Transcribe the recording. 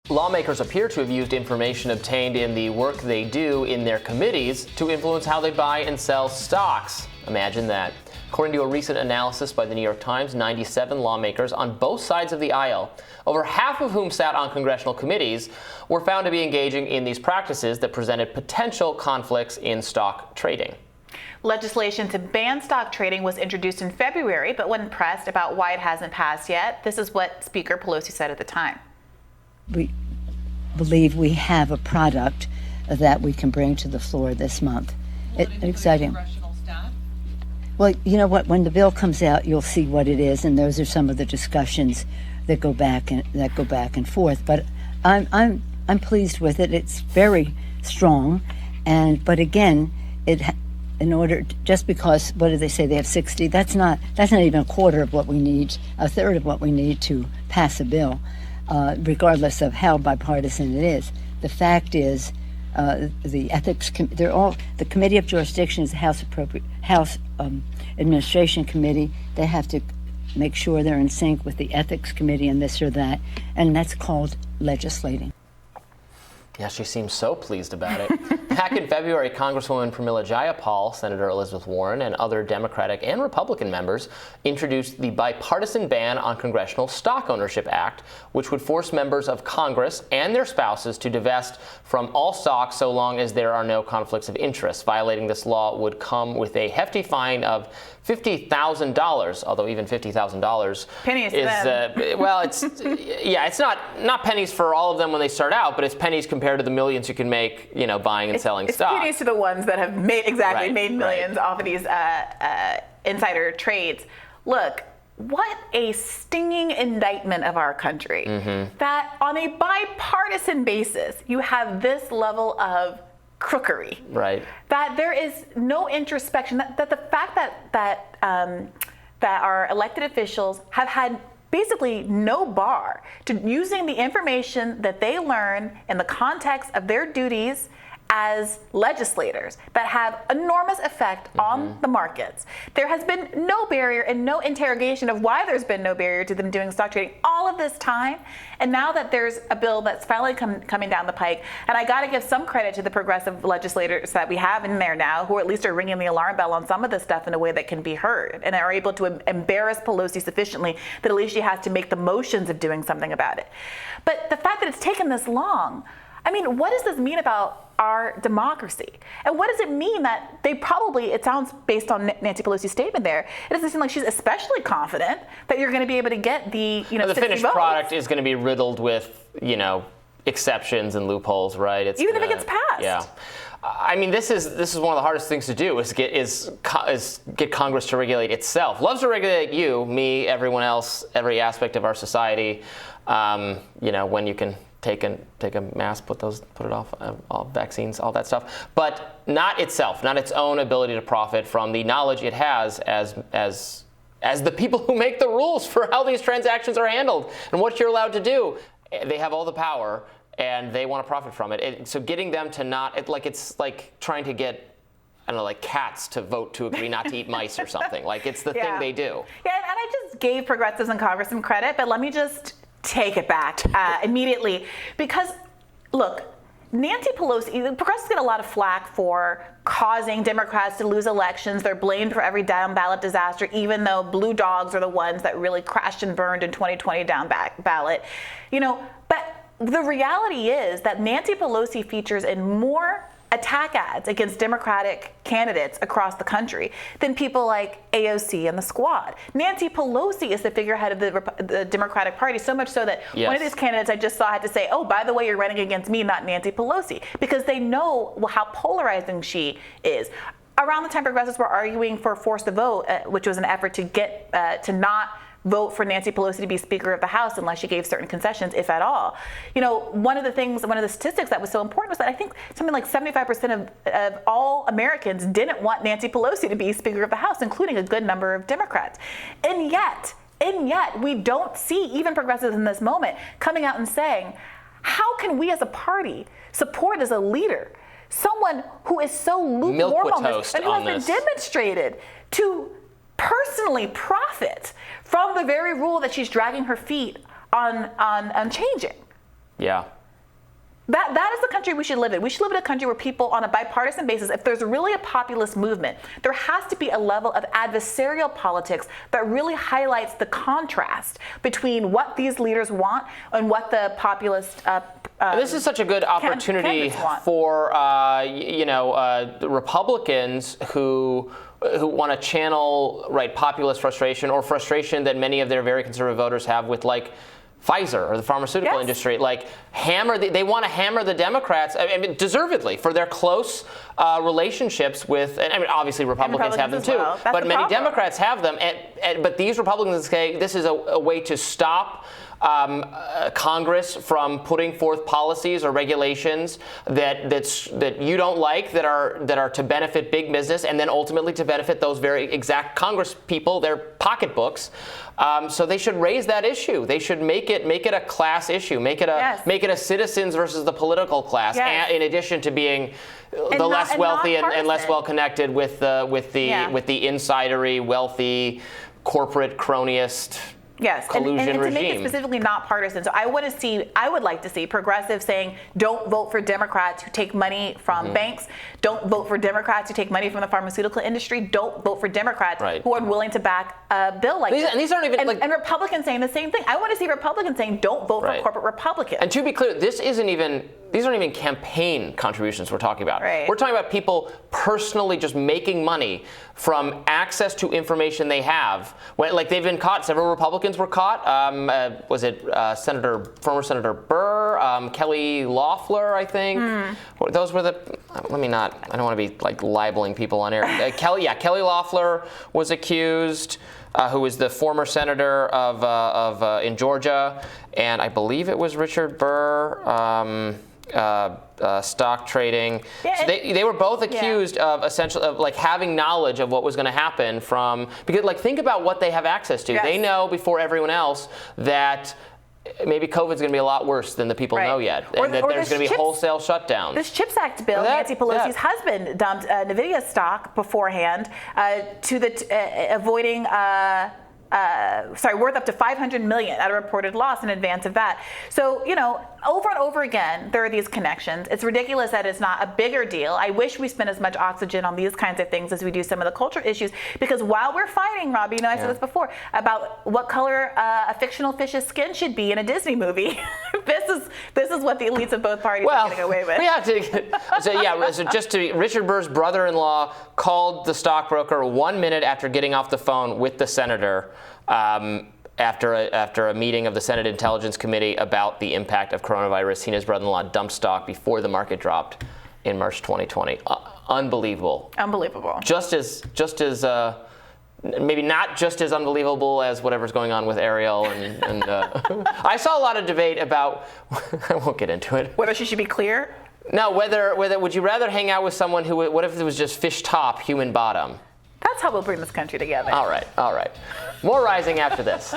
Lawmakers appear to have used information obtained in the work they do in their committees to influence how they buy and sell stocks. Imagine that. According to a recent analysis by the New York Times, 97 lawmakers on both sides of the aisle, over half of whom sat on congressional committees, were found to be engaging in these practices that presented potential conflicts in stock trading. Legislation to ban stock trading was introduced in February, but when pressed about why it hasn't passed yet, this is what Speaker Pelosi said at the time. We believe we have a product that we can bring to the floor this month. Exciting. Well, you know what? When the bill comes out, you'll see what it is, and those are some of the discussions that go back and forth. But I'm pleased with it. It's very strong, but again, in order, just because, what do they say, they have 60, that's not even a quarter of what we need, a third of what we need to pass a bill, regardless of how bipartisan it is. The fact is, the ethics, the Committee of Jurisdiction is the House Administration Committee. They have to make sure they're in sync with the Ethics Committee and this or that, and that's called legislating. Yeah, she seems so pleased about it. Back in February, Congresswoman Pramila Jayapal, Senator Elizabeth Warren, and other Democratic and Republican members introduced the Bipartisan Ban on Congressional Stock Ownership Act, which would force members of Congress and their spouses to divest from all stocks so long as there are no conflicts of interest. Violating this law would come with a hefty fine of $50,000, although even $50,000 pennies is, it's not pennies for all of them when they start out, but it's pennies compared to the millions you can make, buying and selling stock. It's pennies to the ones that have made millions off of these insider trades. Look, what a stinging indictment of our country, that on a bipartisan basis, you have this level of crookery. Right. That there is no introspection. That the fact that our elected officials have had basically no bar to using the information that they learn in the context of their duties as legislators that have enormous effect on the markets. There has been no barrier and no interrogation of why there's been no barrier to them doing stock trading all of this time. And now that there's a bill that's finally coming down the pike, and I got to give some credit to the progressive legislators that we have in there now, who at least are ringing the alarm bell on some of this stuff in a way that can be heard and are able to embarrass Pelosi sufficiently that at least she has to make the motions of doing something about it. But the fact that it's taken this long, I mean, what does this mean about our democracy? And what does it mean that they probably, it sounds based on Nancy Pelosi's statement there, it doesn't seem like she's especially confident that you're going to be able to get the, the finished product is going to be riddled with, exceptions and loopholes, right? If it gets passed. Yeah. I mean, this is one of the hardest things to do is get Congress to regulate itself. Loves to regulate you, me, everyone else, every aspect of our society. When you can take a mask, put it off, all vaccines, all that stuff, but not itself, not its own ability to profit from the knowledge it has as the people who make the rules for how these transactions are handled and what you're allowed to do. They have all the power and they want to profit from it. So getting them to not, it's like trying to get, I don't know, like cats to vote to agree not to eat mice or something. Like it's the thing they do. Yeah, and I just gave progressives in Congress some credit, but let me just take it back immediately, because look, Nancy Pelosi, the progressives get a lot of flack for causing Democrats to lose elections. They're blamed for every down ballot disaster, even though blue dogs are the ones that really crashed and burned in 2020 down ballot. But the reality is that Nancy Pelosi features in more attack ads against Democratic candidates across the country than people like AOC and the Squad. Nancy Pelosi is the figurehead of the Democratic Party, so much so that one of these candidates I just saw had to say, oh, by the way, you're running against me, not Nancy Pelosi, because they know how polarizing she is. Around the time progressives were arguing for force to vote, which was an effort to get to not vote for Nancy Pelosi to be Speaker of the House unless she gave certain concessions, if at all. One of the statistics that was so important was that I think something like 75% of all Americans didn't want Nancy Pelosi to be Speaker of the House, including a good number of Democrats. And yet, we don't see even progressives in this moment coming out and saying, how can we as a party support as a leader someone who is so lukewarm on this and who has been demonstrated to personally profit from the very rule that she's dragging her feet on changing? Yeah. That is the country we should live in. We should live in a country where people, on a bipartisan basis, if there's really a populist movement, there has to be a level of adversarial politics that really highlights the contrast between what these leaders want and what the populist this is such a good opportunity for Republicans who want to channel populist frustration, or frustration that many of their very conservative voters have with Pfizer or the pharmaceutical industry, they want to hammer the Democrats, deservedly, for their close relationships with, and obviously Republicans have them too, but many Democrats have them. But these Republicans say this is a way to stop Congress from putting forth policies or regulations that you don't like, that are to benefit big business, and then ultimately to benefit those very exact Congress people, their pocketbooks. So they should raise that issue. They should make it a class issue. Make it a citizens versus the political class. And in addition to being the less wealthy and less well connected with the insidery, wealthy, corporate cronyist. Yes, collusion and to regime. make it specifically not partisan. So I would like to see progressives saying, don't vote for Democrats who take money from banks. Don't vote for Democrats who take money from the pharmaceutical industry. Don't vote for Democrats who are willing to back a bill like this. And these aren't even and Republicans saying the same thing. I want to see Republicans saying, don't vote for corporate Republicans. And to be clear, these aren't even campaign contributions we're talking about. We're talking about people personally just making money from access to information they have. They've been caught. Several Republicans were caught. Was it former Senator Burr, Kelly Loeffler, I think? Those were I don't want to be libeling people on air. Kelly Loeffler was accused. Who was the former senator in Georgia, and I believe it was Richard Burr. Stock trading. So they were both accused of essentially having knowledge of what was going to happen because think about what they have access to. They know before everyone else that maybe COVID's going to be a lot worse than the people know yet, and that there's going to be whole-sale shutdowns. This CHIPS Act bill, Nancy Pelosi's husband dumped Nvidia stock beforehand avoiding worth up to $500 million at a reported loss in advance of that. So, over and over again, there are these connections. It's ridiculous that it's not a bigger deal. I wish we spent as much oxygen on these kinds of things as we do some of the culture issues, because while we're fighting, Robby, I said this before, about what color a fictional fish's skin should be in a Disney movie, this is what the elites of both parties are getting away with. We have to, Richard Burr's brother-in-law called the stockbroker 1 minute after getting off the phone with the senator after a meeting of the Senate Intelligence Committee about the impact of coronavirus. He and his brother-in-law dumped stock before the market dropped in March 2020. Unbelievable. Just as maybe not just as unbelievable as whatever's going on with Ariel and I saw a lot of debate about I won't get into it. Whether she should be clear? No, whether would you rather hang out with someone what if it was just fish top, human bottom? That's how we'll bring this country together. All right. More Rising after this.